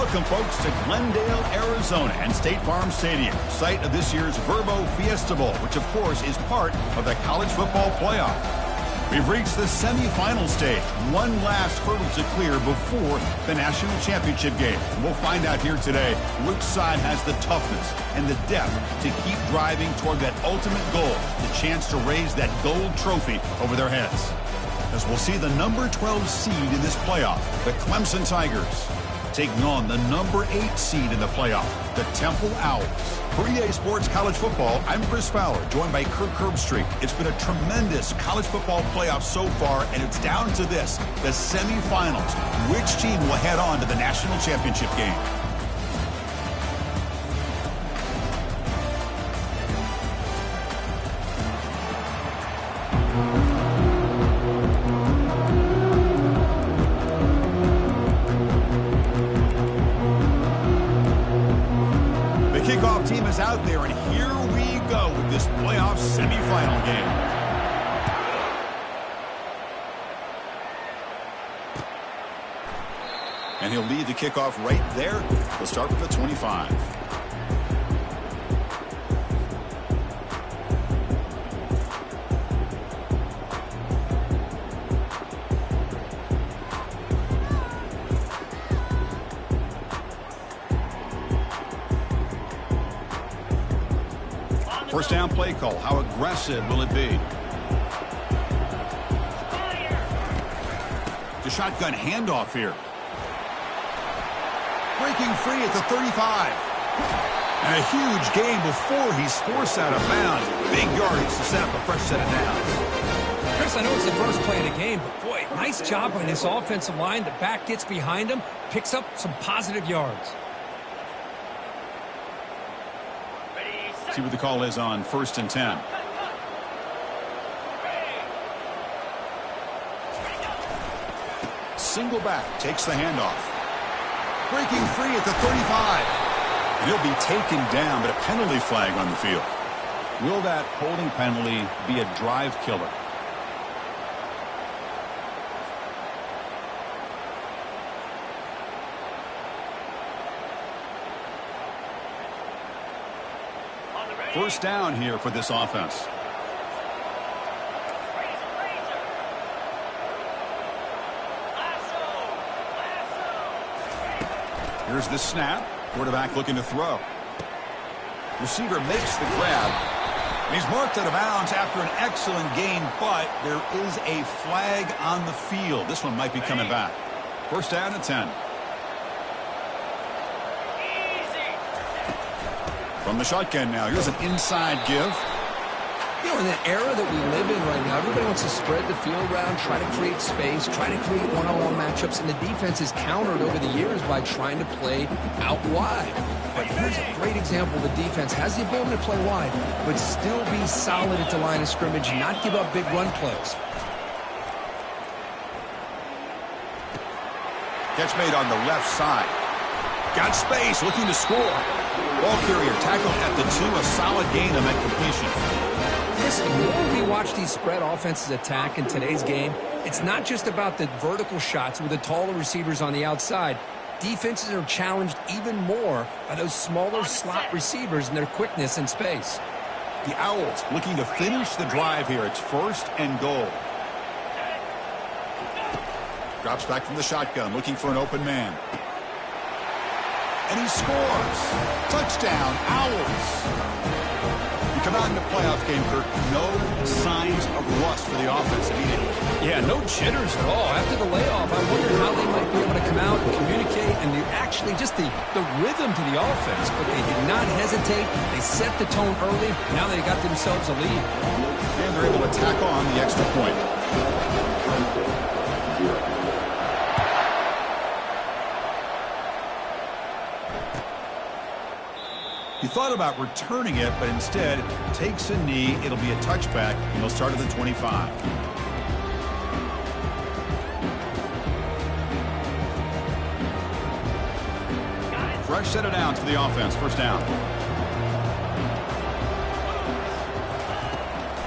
Welcome, folks, to Glendale, Arizona and State Farm Stadium, site of this year's Verbo Fiesta Bowl, which, of course, is part of the college football playoff. We've reached the semifinal stage, one last hurdle to clear before the national championship game. And we'll find out here today which side has the toughness and the depth to keep driving toward that ultimate goal, the chance to raise that gold trophy over their heads. As we'll see the number 12 seed in this playoff, the Clemson Tigers, taking on the number 8 seed in the playoff, the Temple Owls. For EA Sports College Football, I'm Chris Fowler, joined by Kirk Herbstreit. It's been a tremendous college football playoff so far, and it's down to this, the semifinals. Which team will head on to the national championship game? Team is out there, and here we go with this playoff semifinal game. And he'll lead the kickoff right there. We'll start with the 25. First down play call. How aggressive will it be? The shotgun handoff here. Breaking free at the 35. And a huge gain before he's forced out of bounds. Big yardage to set up a fresh set of downs. Chris, I know it's the first play of the game, but boy, nice job on this offensive line. The back gets behind him, picks up some positive yards. See what the call is on 1st and 10. Single back takes the handoff. Breaking free at the 35. And he'll be taken down, but a penalty flag on the field. Will that holding penalty be a drive killer? First down here for this offense. Here's the snap. Quarterback looking to throw. Receiver makes the grab. And he's marked out of bounds after an excellent game, but there is a flag on the field. This one might be coming back. First down and 10. From the shotgun now, here's an inside give. You know, in the era that we live in right now, everybody wants to spread the field around, try to create space, try to create one-on-one matchups, and the defense is countered over the years by trying to play out wide. But here's a great example. The defense has the ability to play wide, but still be solid at the line of scrimmage and not give up big run plays. Catch made on the left side. Got space, looking to score. Ball carrier tackled at the 2, a solid gain on that completion. Listen, the more we watch these spread offenses attack in today's game, it's not just about the vertical shots with the taller receivers on the outside. Defenses are challenged even more by those smaller slot receivers and their quickness in space. The Owls looking to finish the drive here. It's 1st and goal. Drops back from the shotgun, looking for an open man. And he scores. Touchdown, Owls. You come out in the playoff game, Kirk, no signs of rust for the offense immediately. Yeah, no jitters at all. After the layoff, I wondered how they might be able to come out and communicate and actually just the rhythm to the offense. But they did not hesitate. They set the tone early. Now they got themselves a lead. And they're able to tack on the extra point. He thought about returning it, but instead takes a knee. It'll be a touchback, and they'll start at the 25. Fresh set of downs for the offense. First down.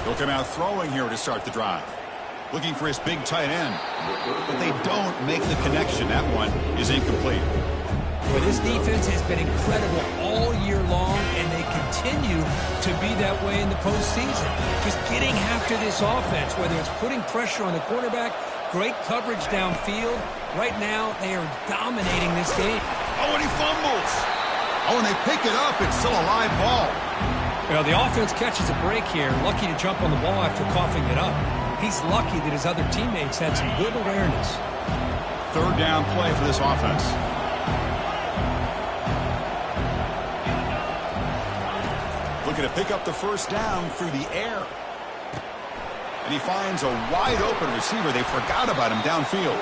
He'll come out throwing here to start the drive. Looking for his big tight end. But they don't make the connection. That one is incomplete. Well, this defense has been incredible all year long, and they continue to be that way in the postseason. Just getting after this offense, whether it's putting pressure on the quarterback, great coverage downfield. Right now, they are dominating this game. Oh, and he fumbles. Oh, and they pick it up. It's still a live ball. Well, the offense catches a break here. Lucky to jump on the ball after coughing it up. He's lucky that his other teammates had some good awareness. Third down play for this offense. Looking to pick up the first down through the air. And he finds a wide-open receiver. They forgot about him downfield.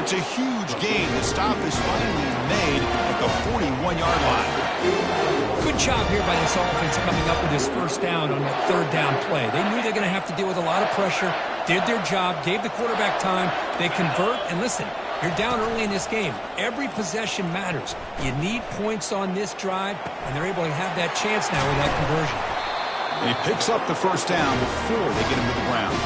It's a huge gain. The stop is finally made at the 41-yard line. Good job here by this offense coming up with this first down on that third down play. They knew they're going to have to deal with a lot of pressure, did their job, gave the quarterback time. They convert, and listen, you're down early in this game. Every possession matters. You need points on this drive, and they're able to have that chance now with that conversion. And he picks up the first down before they get him to the ground.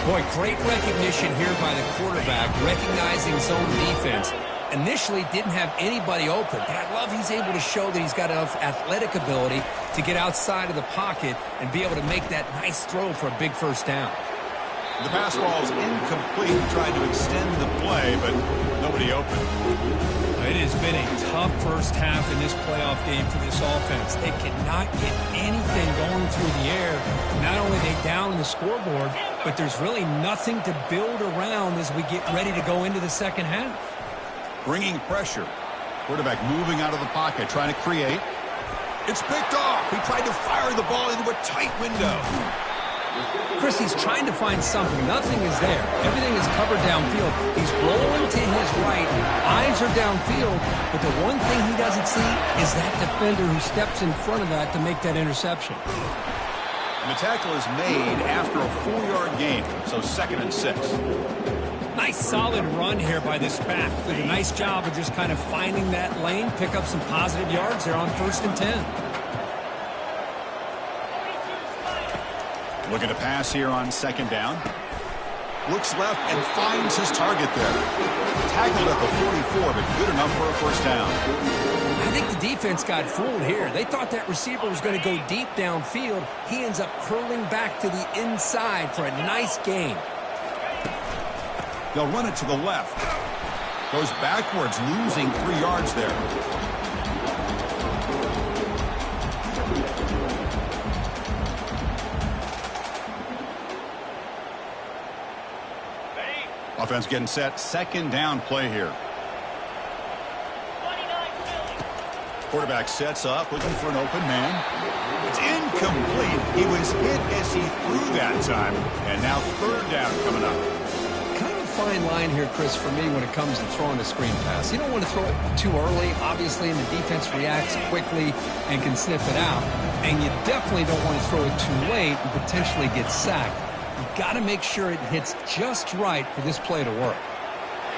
Boy, great recognition here by the quarterback, recognizing zone defense. Initially didn't have anybody open, but I love he's able to show that he's got enough athletic ability to get outside of the pocket and be able to make that nice throw for a big first down. The pass ball is incomplete. He tried to extend the play, but nobody open. It has been a tough first half in this playoff game for this offense. They cannot get anything going through the air. Not only are they down in the scoreboard, but there's really nothing to build around as we get ready to go into the second half. Bringing pressure. Quarterback moving out of the pocket, trying to create. It's picked off. He tried to fire the ball into a tight window. Chris, he's trying to find something. Nothing is there. Everything is covered downfield. He's rolling to his right. Eyes are downfield. But the one thing he doesn't see is that defender who steps in front of that to make that interception. And the tackle is made after a 4-yard gain, so 2nd and 6. Nice solid run here by this back. Did a nice job of just kind of finding that lane, pick up some positive yards there on 1st and 10. Looking to pass here on 2nd down. Looks left and finds his target there. Tackled at the 44, but good enough for a first down. I think the defense got fooled here. They thought that receiver was going to go deep downfield. He ends up curling back to the inside for a nice gain. They'll run it to the left. Goes backwards, losing 3 yards there. Offense getting set. 2nd down play here. Quarterback sets up, looking for an open man. It's incomplete. He was hit as he threw that time. And now 3rd down coming up. Kind of a fine line here, Chris, for me when it comes to throwing a screen pass. You don't want to throw it too early, obviously, and the defense reacts quickly and can sniff it out. And you definitely don't want to throw it too late and potentially get sacked. You've got to make sure it hits just right for this play to work.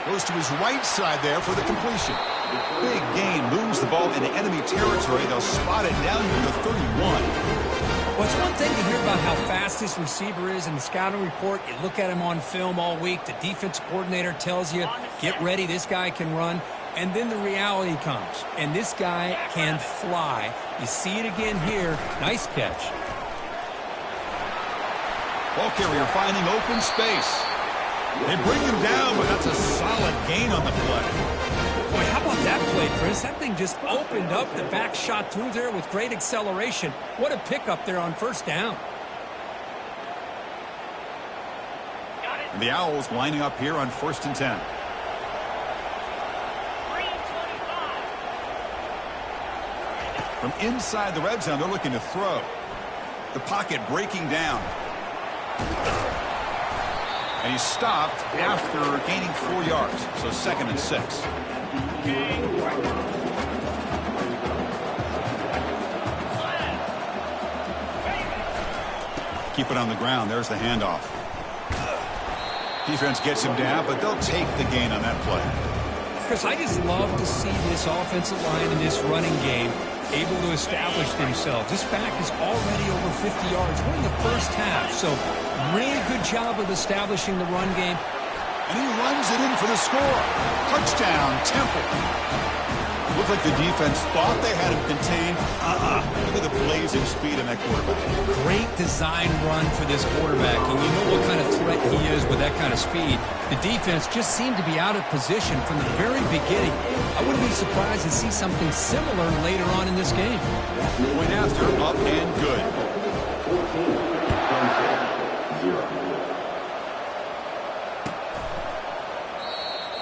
Goes to his right side there for the completion. Big gain, moves the ball into enemy territory. They'll spot it down near the 31. Well, it's one thing to hear about how fast this receiver is in the scouting report. You look at him on film all week. The defensive coordinator tells you, get ready, this guy can run. And then the reality comes, and this guy can fly. You see it again here. Nice catch. Ball carrier finding open space. They bring him down, but that's a solid gain on the play. Boy, how about that play, Chris? That thing just opened up. The back shot through there with great acceleration. What a pickup there on 1st down. And the Owls lining up here on 1st and 10. From inside the red zone, they're looking to throw. The pocket breaking down. And he's stopped after gaining 4 yards, so 2nd and 6. Keep it on the ground. There's the handoff. Defense gets him down, but they'll take the gain on that play. Chris, I just love to see this offensive line in this running game able to establish themselves. This back is already over 50 yards. We're in the first half, so really good job of establishing the run game. And he runs it in for the score. Touchdown, Temple. Looked like the defense thought they had him contained. Look at the blazing speed in that quarterback. Great design run for this quarterback, and you know what kind of threat he is with that kind of speed. The defense just seemed to be out of position from the very beginning. I wouldn't be surprised to see something similar later on in this game. Point after, up and good.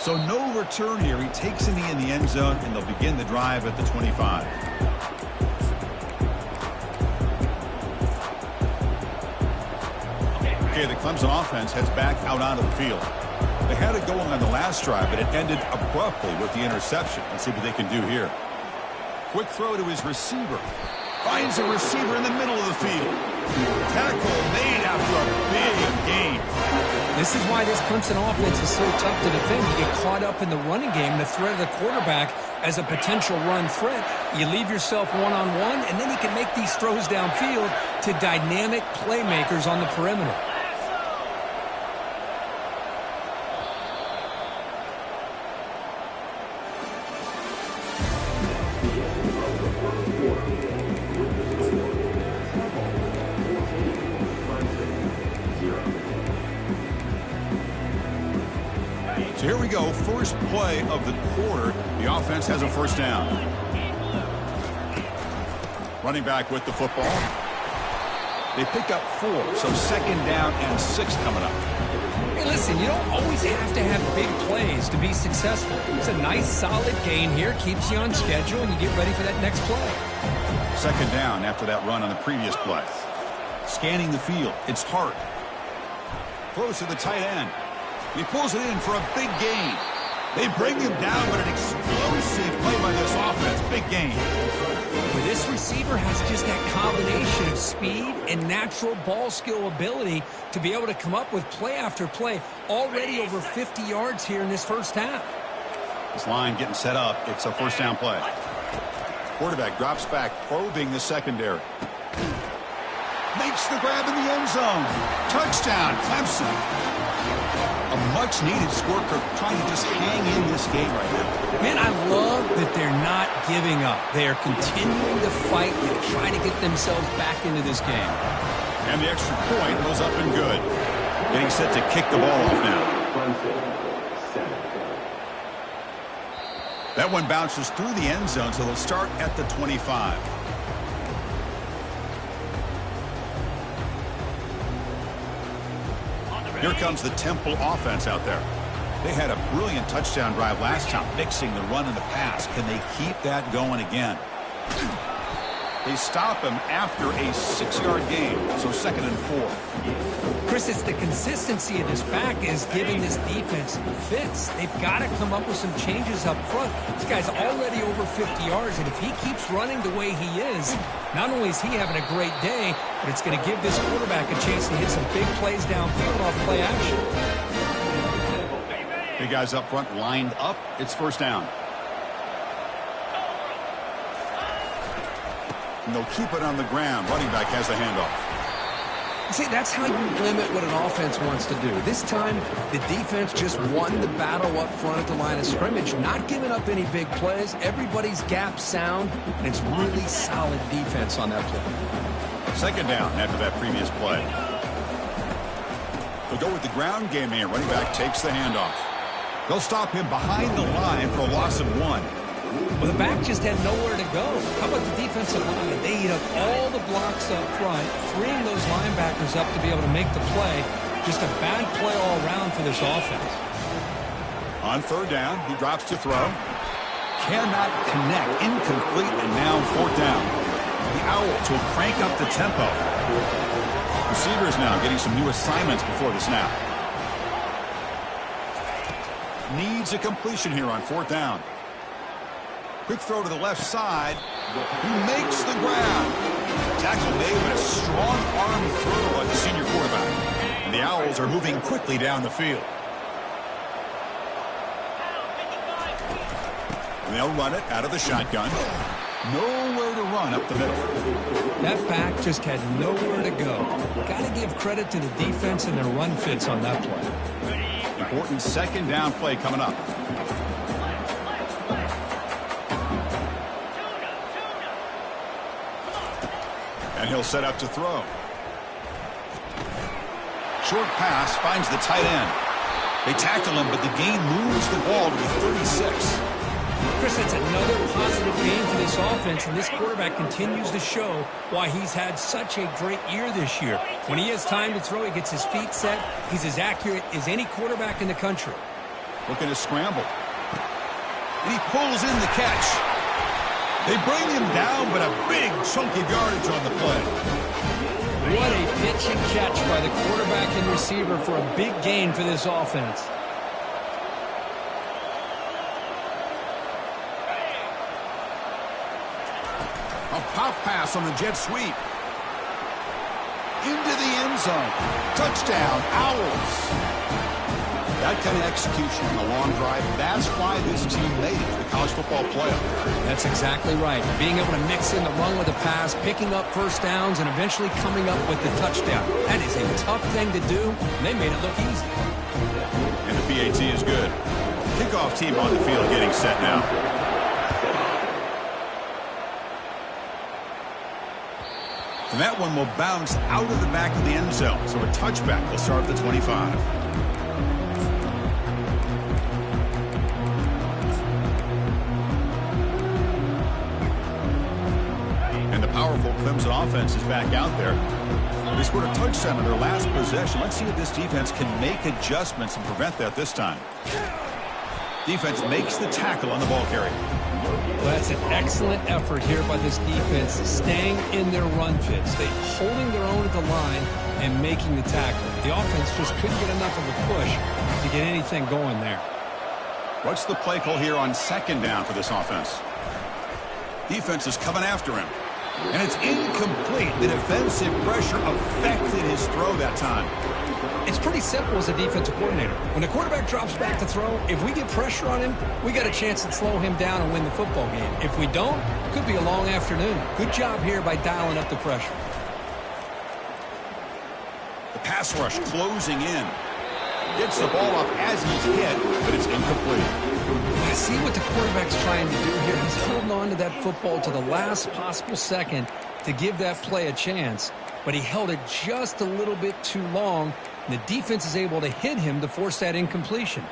So no return here. He takes a knee in the end zone, and they'll begin the drive at the 25. Okay, the Clemson offense heads back out onto the field. They had it going on the last drive, but it ended abruptly with the interception. Let's see what they can do here. Quick throw to his receiver. Finds a receiver in the middle of the field. Tackle made after a big gain. This is why this Clemson offense is so tough to defend. You get caught up in the running game, the threat of the quarterback as a potential run threat. You leave yourself one-on-one, and then you can make these throws downfield to dynamic playmakers on the perimeter. So here we go, first play of the quarter. The offense has a first down. Running back with the football. They pick up 4, so second down and 6 coming up. Hey, listen, you don't always have to have big plays to be successful. It's a nice, solid gain here, keeps you on schedule, and you get ready for that next play. Second down after that run on the previous play. Scanning the field, it's Hart. Throws to the tight end. He pulls it in for a big gain. They bring him down, but an explosive play by this offense. Big gain. Well, this receiver has just that combination of speed and natural ball skill ability to be able to come up with play after play. Already over 50 yards here in this first half. This line getting set up. It's a first down play. Quarterback drops back, probing the secondary. Makes the grab in the end zone. Touchdown, Clemson. A much-needed score, trying to just hang in this game right now. Man, I love that they're not giving up. They are continuing to fight and try to get themselves back into this game. And the extra point goes up and good. Getting set to kick the ball off now. That one bounces through the end zone, so they'll start at the 25. Here comes the Temple offense out there. They had a brilliant touchdown drive last time, mixing the run and the pass. Can they keep that going again? They stop him after a 6-yard gain, so second and 4. Chris, it's the consistency of this back is giving this defense fits. They've got to come up with some changes up front. This guy's already over 50 yards, and if he keeps running the way he is, not only is he having a great day, but it's going to give this quarterback a chance to hit some big plays downfield off play action. Big guys up front lined up. It's first down. And they'll keep it on the ground. Running back has the handoff. See, that's how you limit what an offense wants to do. This time, the defense just won the battle up front at the line of scrimmage, not giving up any big plays. Everybody's gap sound, and it's really solid defense on that play. Second down after that previous play. They'll go with the ground game here. Running back takes the handoff. They'll stop him behind the line for a loss of 1. Well, the back just had nowhere to go. How about the defensive line? They eat up all the blocks up front, freeing those linebackers up to be able to make the play. Just a bad play all around for this offense. On third down, he drops to throw. Cannot connect. Incomplete, and now fourth down. The Owls will crank up the tempo. Receivers now getting some new assignments before the snap. Needs a completion here on fourth down. Quick throw to the left side. He makes the grab. Tackle made with a strong arm throw by the senior quarterback. And the Owls are moving quickly down the field. And they'll run it out of the shotgun. Nowhere to run up the middle. That back just had nowhere to go. Got to give credit to the defense and their run fits on that play. Important second down play coming up. And he'll set up to throw. Short pass finds the tight end. They tackle him, but the gain moves the ball to the 36. Chris, that's another positive gain for this offense, and this quarterback continues to show why he's had such a great year this year. When he has time to throw, he gets his feet set. He's as accurate as any quarterback in the country. Looking to scramble. And he pulls in the catch. They bring him down, but a big chunk of yardage on the play. What a pitch and catch by the quarterback and receiver for a big gain for this offense. A pop pass on the jet sweep. Into the end zone. Touchdown, Owls. That kind of execution on the long drive, that's why this team made it to the college football playoff. That's exactly right. Being able to mix in the run with the pass, picking up first downs, and eventually coming up with the touchdown. That is a tough thing to do, and they made it look easy. And the PAT is good. Kickoff team on the field getting set now. And that one will bounce out of the back of the end zone, so a touchback will start at the 25. Powerful Clemson offense is back out there. They scored a touchdown on their last possession. Let's see if this defense can make adjustments and prevent that this time. Defense makes the tackle on the ball carrier. Well, that's an excellent effort here by this defense, staying in their run fits. They holding their own at the line and making the tackle. The offense just couldn't get enough of a push to get anything going there. What's the play call here on second down for this offense? Defense is coming after him. And it's incomplete. The defensive pressure affected his throw that time. It's pretty simple as a defensive coordinator. When the quarterback drops back to throw, if we get pressure on him, we got a chance to slow him down and win the football game. If we don't, it could be a long afternoon. Good job here by dialing up the pressure. The pass rush closing in. Gets the ball off as he's hit, but it's incomplete. I see what the quarterback's trying to do here. He's holding on to that football to the last possible second to give that play a chance, but he held it just a little bit too long, and the defense is able to hit him to force that incompletion.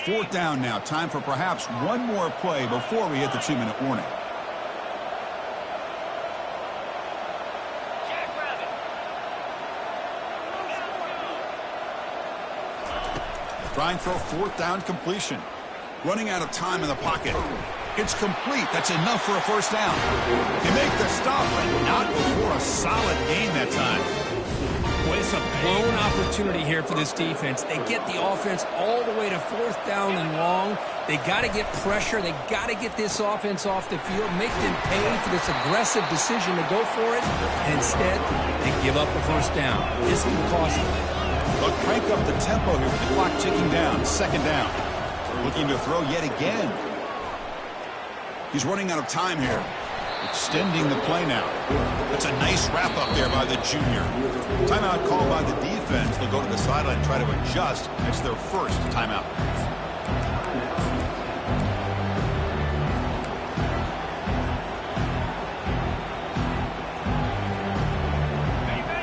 Fourth down now. Time for perhaps one more play before we hit the 2-minute warning. Trying for a fourth down completion. Running out of time in the pocket. It's complete. That's enough for a first down. They make the stop, but not before a solid gain that time. Well, it's a blown opportunity here for this defense. They get the offense all the way to fourth down and long. They got to get pressure. They got to get this offense off the field, make them pay for this aggressive decision to go for it. And instead, they give up the first down. This can cost them. They'll crank up the tempo here with the clock ticking down. Second down. Looking to throw yet again. He's running out of time here. Extending the play now. That's a nice wrap-up there by the junior. Timeout called by the defense. They'll go to the sideline and try to adjust. It's their first timeout.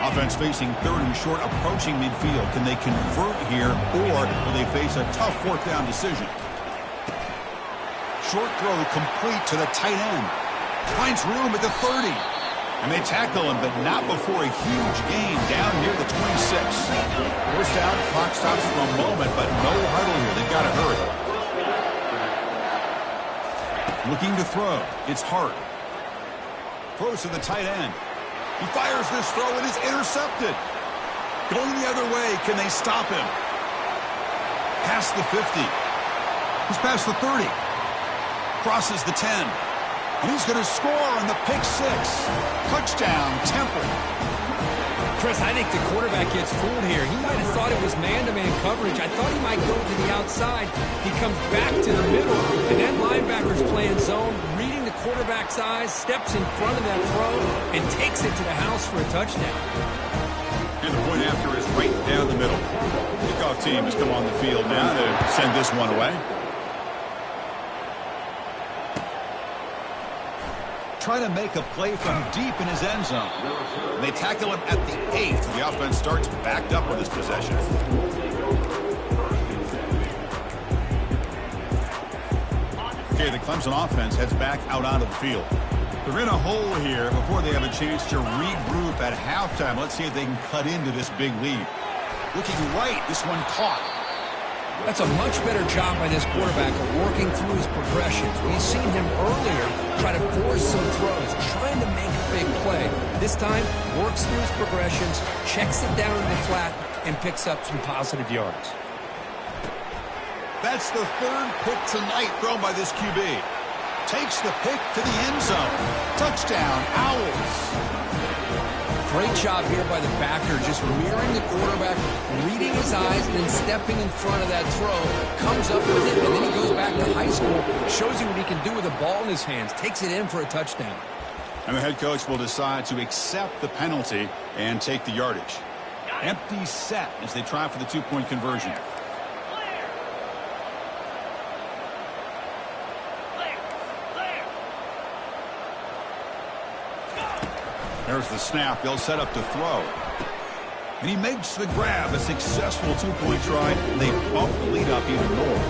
Offense facing third and short, approaching midfield. Can they convert here, or will they face a tough fourth down decision? Short throw complete to the tight end. Finds room at the 30. And they tackle him, but not before a huge gain down near the 26. First down, clock stops for a moment, but no huddle here. They've got to hurry. Looking to throw. It's Hart. Throws to the tight end. He fires this throw and is intercepted. Going the other way. Can they stop him? Past the 50. He's past the 30. Crosses the 10. And he's going to score on the pick six. Touchdown, Temple. Chris, I think the quarterback gets fooled here. He might have thought it was man-to-man coverage. I thought he might go to the outside. He comes back to the middle, and then linebackers playing zone, reading the quarterback's eyes, steps in front of that throw, and takes it to the house for a touchdown. And the point after is right down the middle. Kickoff team has come on the field now to send this one away. trying to make a play from deep in his end zone. And they tackle him at the 8. The offense starts backed up with this possession. Okay, the Clemson offense heads back out onto the field. They're in a hole here before they have a chance to regroup at halftime. Let's see if they can cut into this big lead. Looking right, this one caught. That's a much better job by this quarterback of working through his progressions. We've seen him earlier try to force some throws, trying to make a big play. This time, works through his progressions, checks it down in the flat, and picks up some positive yards. That's the third pick tonight thrown by this QB. Takes the pick to the end zone. Touchdown, Owls. Great job here by the backer, just mirroring the quarterback, reading his eyes, and then stepping in front of that throw. Comes up with it, and then he goes back to high school. Shows you what he can do with the ball in his hands. Takes it in for a touchdown. And the head coach will decide to accept the penalty and take the yardage. Empty set as they try for the two-point conversion. There's the snap. They'll set up to throw. And he makes the grab. A successful two-point try. They bump the lead up even more.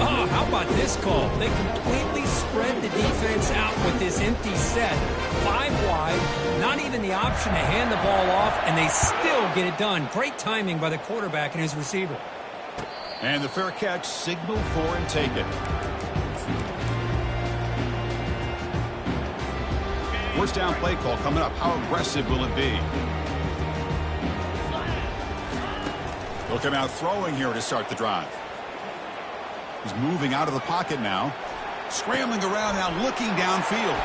Oh, how about this call? They completely spread the defense out with this empty set. 5 wide, not even the option to hand the ball off, and they still get it done. Great timing by the quarterback and his receiver. And the fair catch, signal for and take it. First down play call coming up. How aggressive will it be? They'll come out throwing here to start the drive. He's moving out of the pocket now. Scrambling around now, looking downfield.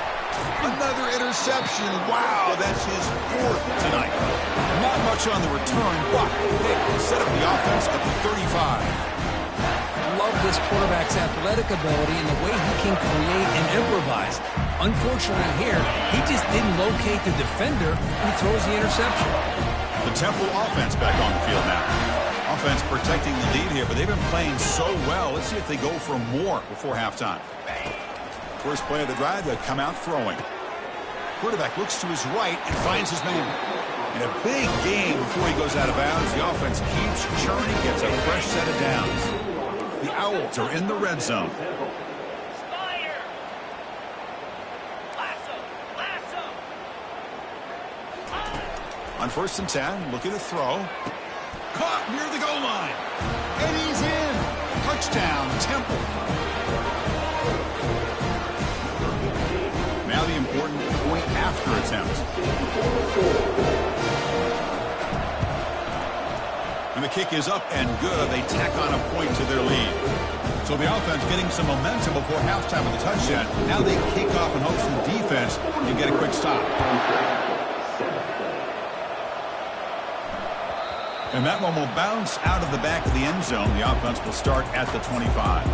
Another interception. Wow, that's his 4th tonight. Not much on the return, but they set up the offense at the 35. Love this quarterback's athletic ability and the way he can create and improvise. Unfortunately here, he just didn't locate the defender and he throws the interception. The Temple offense back on the field now. Offense protecting the lead here, but they've been playing so well. Let's see if they go for more before halftime. First play of the drive, they come out throwing. Quarterback looks to his right and finds his man. In a big game before he goes out of bounds, the offense keeps churning, gets a fresh set of downs. The Owls are in the red zone. On 1st and 10, looking to throw. Caught near the goal line. And he's in. Touchdown, Temple. Now the important point after attempt. And the kick is up and good. They tack on a point to their lead. So the offense getting some momentum before halftime with a touchdown. Now they kick off and hopes the defense can get a quick stop. And that one will bounce out of the back of the end zone. The offense will start at the 25.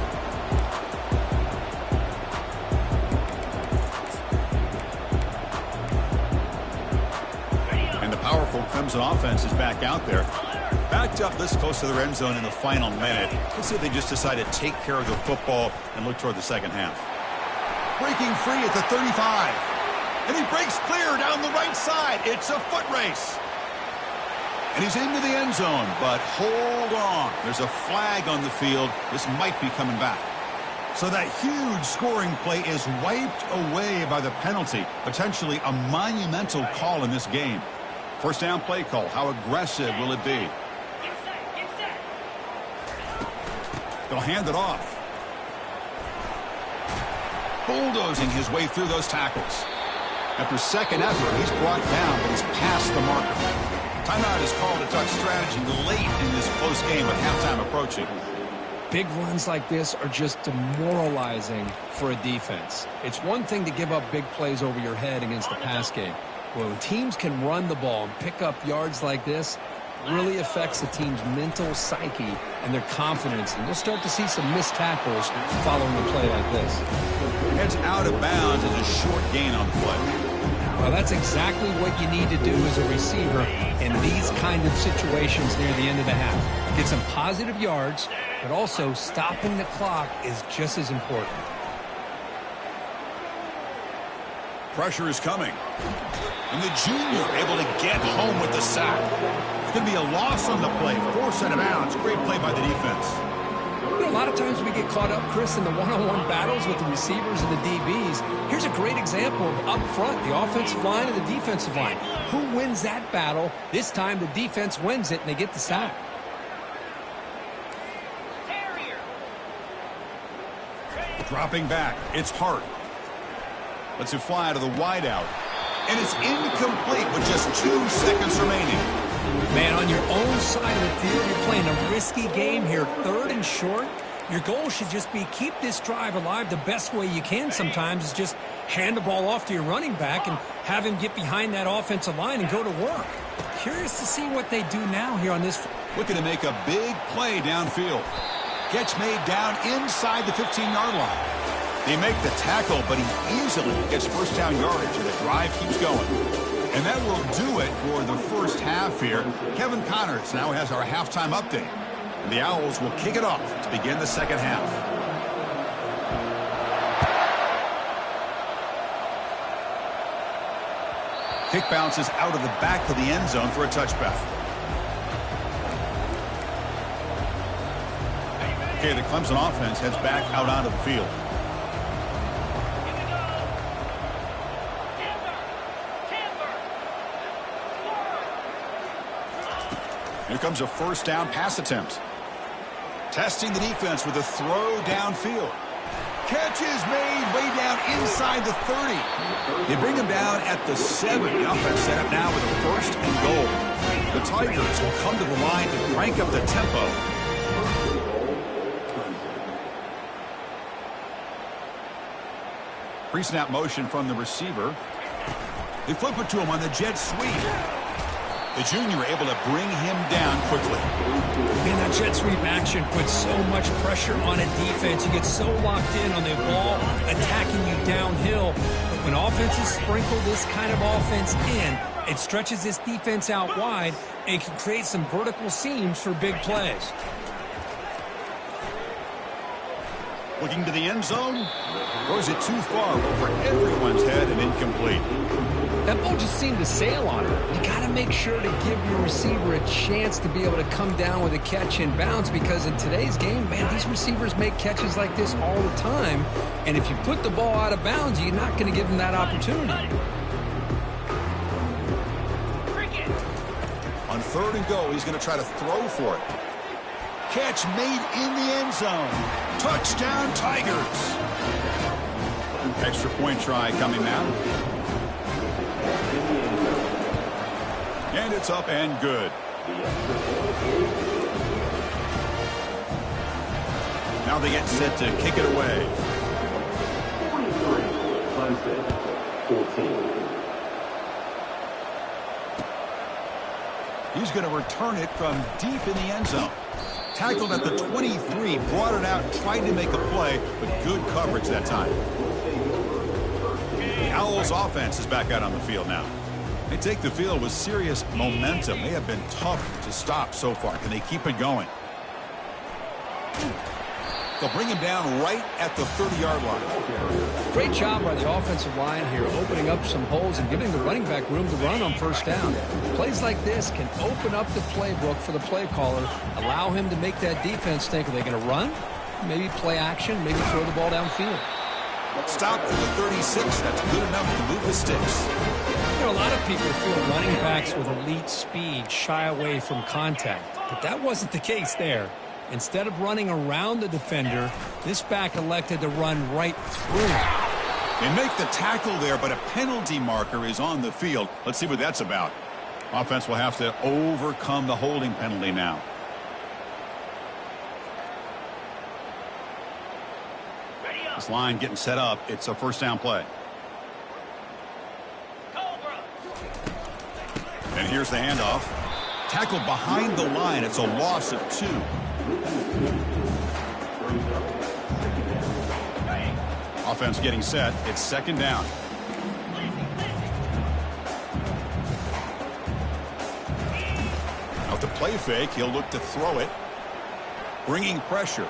And the powerful Clemson offense is back out there. Backed up this close to their end zone in the final minute. Let's see if they just decide to take care of the football and look toward the second half. Breaking free at the 35. And he breaks clear down the right side. It's a foot race. And he's into the end zone, but hold on. There's a flag on the field. This might be coming back. So that huge scoring play is wiped away by the penalty. Potentially a monumental call in this game. First down play call. How aggressive will it be? They'll hand it off. Bulldozing his way through those tackles. After second effort, he's brought down, but he's past the marker. Timeout is called to talk strategy late in this close game with halftime approaching. Big runs like this are just demoralizing for a defense. It's one thing to give up big plays over your head against the pass game. When teams can run the ball and pick up yards like this, really affects the team's mental psyche and their confidence. And you'll start to see some missed tackles following a play like this. Heads out of bounds as a short gain on the play. Well, that's exactly what you need to do as a receiver in these kind of situations near the end of the half. Get some positive yards, but also stopping the clock is just as important. Pressure is coming. And the junior able to get home with the sack. It's going to be a loss on the play. Force out of bounds. Great play by the defense. You know, a lot of times we get caught up, Chris, in the one-on-one battles with the receivers and the DBs. Here's a great example of up front, the offensive line and the defensive line. Who wins that battle? This time the defense wins it, and they get the sack. Dropping back. It's Hart. Lets it fly to the wideout. And it's incomplete with just 2 seconds remaining. Man, on your own side of the field, you're playing a risky game here, 3rd and short. Your goal should just be keep this drive alive the best way you can sometimes is just hand the ball off to your running back and have him get behind that offensive line and go to work. Curious to see what they do now here on this. Looking to make a big play downfield. Catch made down inside the 15-yard line. They make the tackle, but he easily gets first down yardage, and the drive keeps going. And that will do it for the first half here. Kevin Connors now has our halftime update. And the Owls will kick it off to begin the second half. Kick bounces out of the back of the end zone for a touchback. Okay, the Clemson offense heads back out onto the field. Here comes a first down pass attempt. Testing the defense with a throw downfield. Catch is made way down inside the 30. They bring him down at the 7. The offense set up now with a first and goal. The Tigers will come to the line to crank up the tempo. Pre-snap motion from the receiver. They flip it to him on the jet sweep. The junior able to bring him down quickly. Man, that jet sweep action puts so much pressure on a defense. You get so locked in on the ball attacking you downhill. But when offenses sprinkle this kind of offense in, it stretches this defense out wide and can create some vertical seams for big plays. Looking to the end zone. Throws it too far over everyone's head and incomplete. That ball just seemed to sail on it. You got to make sure to give your receiver a chance to be able to come down with a catch and bounce, because in today's game, man, these receivers make catches like this all the time. And if you put the ball out of bounds, you're not going to give them that opportunity. On 3rd and goal, he's going to try to throw for it. Catch made in the end zone. Touchdown, Tigers. Extra point try coming now. And it's up and good. Now they get set to kick it away. 14. He's going to return it from deep in the end zone. Tackled at the 23, brought it out, tried to make a play, but good coverage that time. The Owls offense is back out on the field now. They take the field with serious momentum. They have been tough to stop so far. Can they keep it going? They'll bring him down right at the 30-yard line. Great job by the offensive line here, opening up some holes and giving the running back room to run on first down. Plays like this can open up the playbook for the play caller, allow him to make that defense think, are they going to run? Maybe play action, maybe throw the ball downfield. Stopped at the 36. That's good enough to move the sticks. You know, a lot of people feel running backs with elite speed shy away from contact, but that wasn't the case there. Instead of running around the defender, this back elected to run right through him. They make the tackle there, but a penalty marker is on the field. Let's see what that's about. Offense will have to overcome the holding penalty now. This line getting set up. It's a first down play. And here's the handoff. Tackled behind the line. It's a loss of 2. Offense getting set. It's second down. Now with the play fake, he'll look to throw it. Bringing pressure.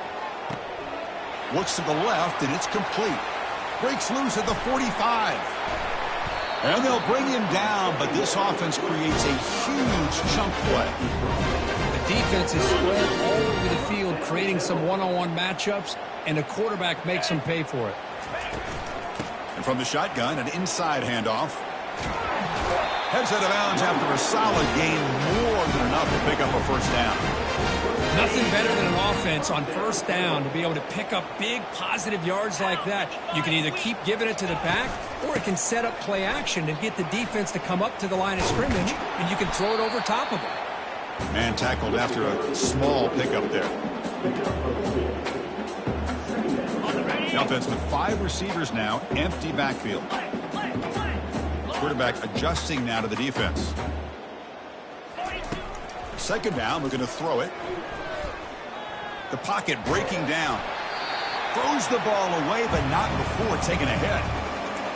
Looks to the left, and it's complete. Breaks loose at the 45. And they'll bring him down, but this offense creates a huge chunk play. The defense is spread all over the field, creating some one-on-one matchups, and the quarterback makes them pay for it. And from the shotgun, an inside handoff. Heads out of bounds after a solid gain, more than enough to pick up a first down. Nothing better than an offense on first down to be able to pick up big positive yards like that. You can either keep giving it to the back, or it can set up play action and get the defense to come up to the line of scrimmage, and you can throw it over top of them. Man tackled after a small pickup there. The offense with 5 receivers now, empty backfield. Quarterback adjusting now to the defense. Second down, looking to throw it. The pocket breaking down. Throws the ball away, but not before taking a hit.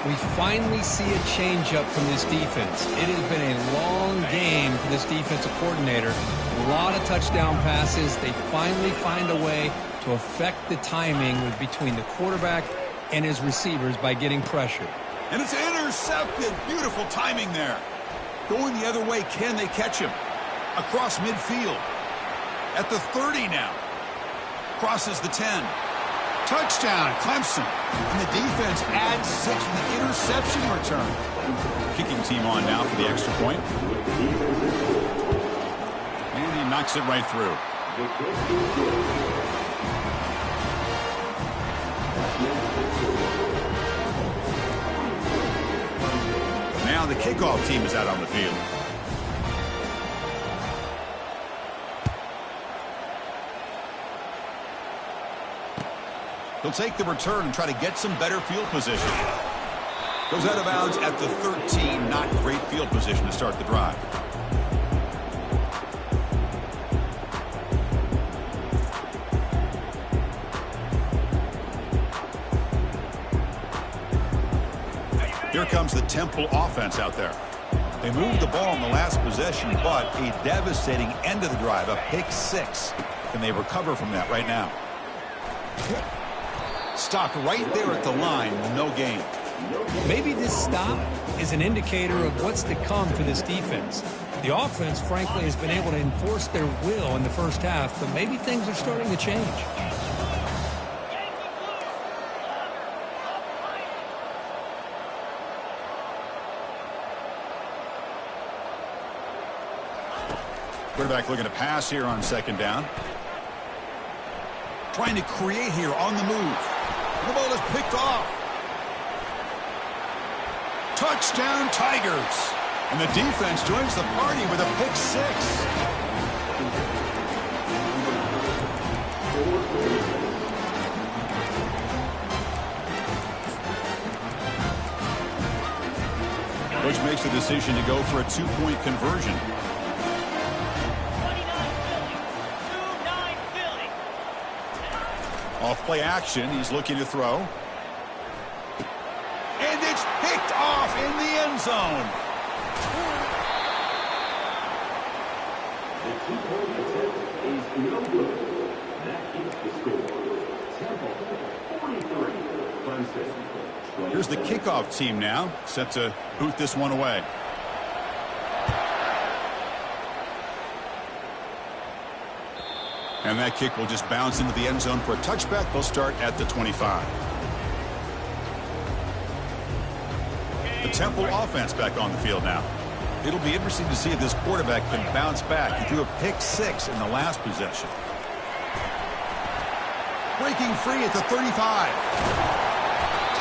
We finally see a changeup from this defense. It has been a long game for this defensive coordinator. A lot of touchdown passes. They finally find a way to affect the timing between the quarterback and his receivers by getting pressure. And it's intercepted. Beautiful timing there. Going the other way, can they catch him? Across midfield. At the 30 now. Crosses the 10. Touchdown, Clemson. And the defense adds 6 to the interception return. Kicking team on now for the extra point. And he knocks it right through. Now the kickoff team is out on the field. He'll take the return and try to get some better field position. Goes out of bounds at the 13. Not great field position to start the drive. Here comes the Temple offense out there. They moved the ball in the last possession, but a devastating end of the drive, a pick 6. Can they recover from that right now? Stopped right there at the line, no gain. Maybe this stop is an indicator of what's to come for this defense. The offense, frankly, has been able to enforce their will in the first half, but maybe things are starting to change. Quarterback looking to pass here on second down. Trying to create here on the move. The ball is picked off. Touchdown, Tigers. And the defense joins the party with a pick 6. Coach makes the decision to go for a 2-point conversion. Off play action, he's looking to throw. And it's picked off in the end zone. The 2-point attempt is no good. That keeps the score. Temple 43, Clemson. Here's the kickoff team now, set to boot this one away. And that kick will just bounce into the end zone for a touchback. They'll start at the 25. The Temple offense back on the field now. It'll be interesting to see if this quarterback can bounce back. He threw a pick 6 in the last possession. Breaking free at the 35.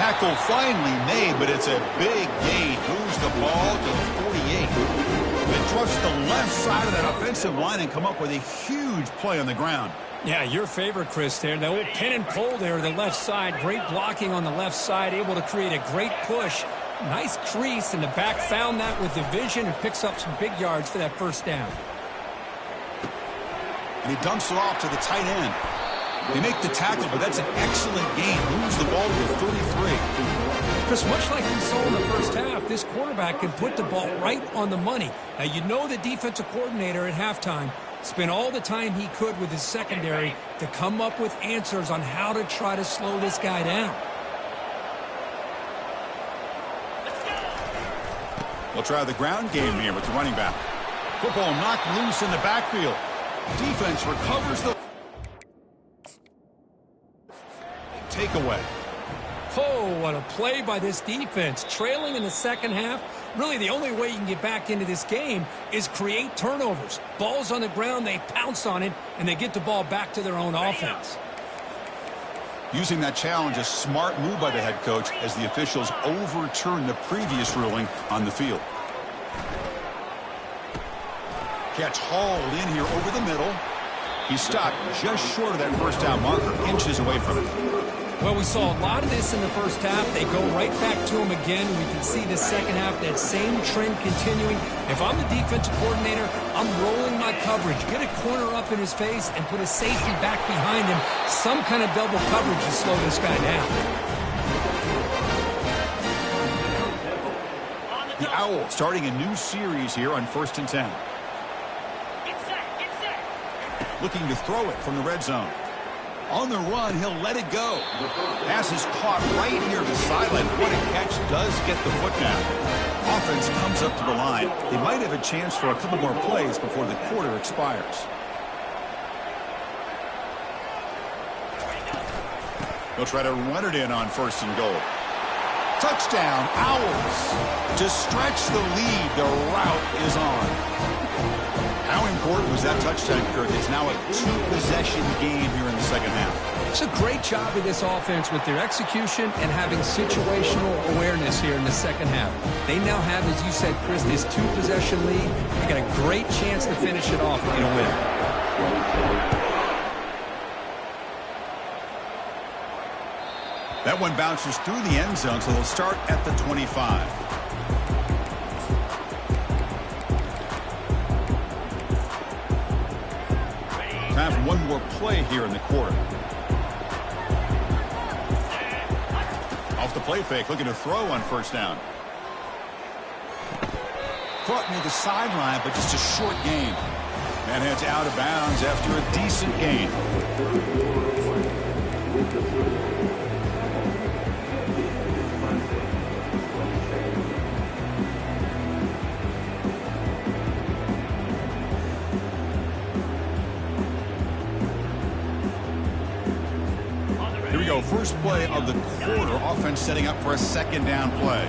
Tackle finally made, but it's a big gain. Moves the ball to the 48. They trust the left side of that offensive line and come up with a huge play on the ground. Yeah, your favorite, Chris, there. The old pin and pull there to the left side. Great blocking on the left side, able to create a great push. Nice crease, and the back found that with the vision and picks up some big yards for that first down. And he dumps it off to the tight end. They make the tackle, but that's an excellent gain. Moves the ball to the 33. Chris, much like we saw in the first half, this quarterback can put the ball right on the money. Now, you know the defensive coordinator at halftime spent all the time he could with his secondary to come up with answers on how to try to slow this guy down. We'll try the ground game here with the running back. Football knocked loose in the backfield. Defense recovers the takeaway. Oh, what a play by this defense. Trailing in the second half. Really, the only way you can get back into this game is create turnovers. Ball's on the ground, they pounce on it, and they get the ball back to their own offense. Using that challenge, a smart move by the head coach as the officials overturn the previous ruling on the field. Catch hauled in here over the middle. He stopped just short of that first down marker, inches away from it. Well, we saw a lot of this in the first half. They go right back to him again. We can see the second half, that same trend continuing. If I'm the defensive coordinator, I'm rolling my coverage. Get a corner up in his face and put a safety back behind him. Some kind of double coverage to slow this guy down. The Owls starting a new series here on 1st and 10. Looking to throw it from the red zone. On the run, he'll let it go. Pass is caught right here at the sideline. What a catch, does get the foot down. Offense comes up to the line. They might have a chance for a couple more plays before the quarter expires. They'll try to run it in on 1st and goal. Touchdown, Owls. To stretch the lead, the route is on. How important was that touchdown, Kirk? It's now a two-possession game here in the second half. It's a great job of this offense with their execution and having situational awareness here in the second half. They now have, as you said, Chris, this two-possession lead. They got a great chance to finish it off and get a win. That one bounces through the end zone, so they'll start at the 25. Time for one more play here in the quarter. Off the play fake, looking to throw on 1st down. Caught near the sideline, but just a short gain. And heads out of bounds after a decent gain. First play of the quarter, offense setting up for a 2nd down play.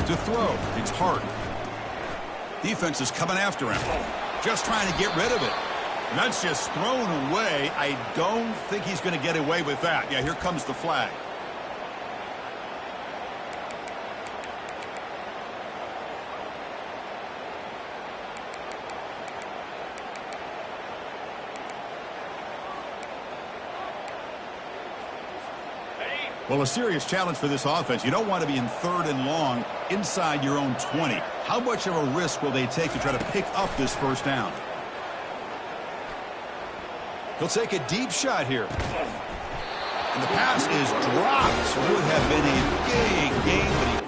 To throw, it's Hart. Defense is coming after him. Just trying to get rid of it. And that's just thrown away. I don't think he's going to get away with that. Yeah, here comes the flag. Well, a serious challenge for this offense. You don't want to be in 3rd and long inside your own 20. How much of a risk will they take to try to pick up this 1st down? He'll take a deep shot here. And the pass is dropped. Would have been a big gain, but he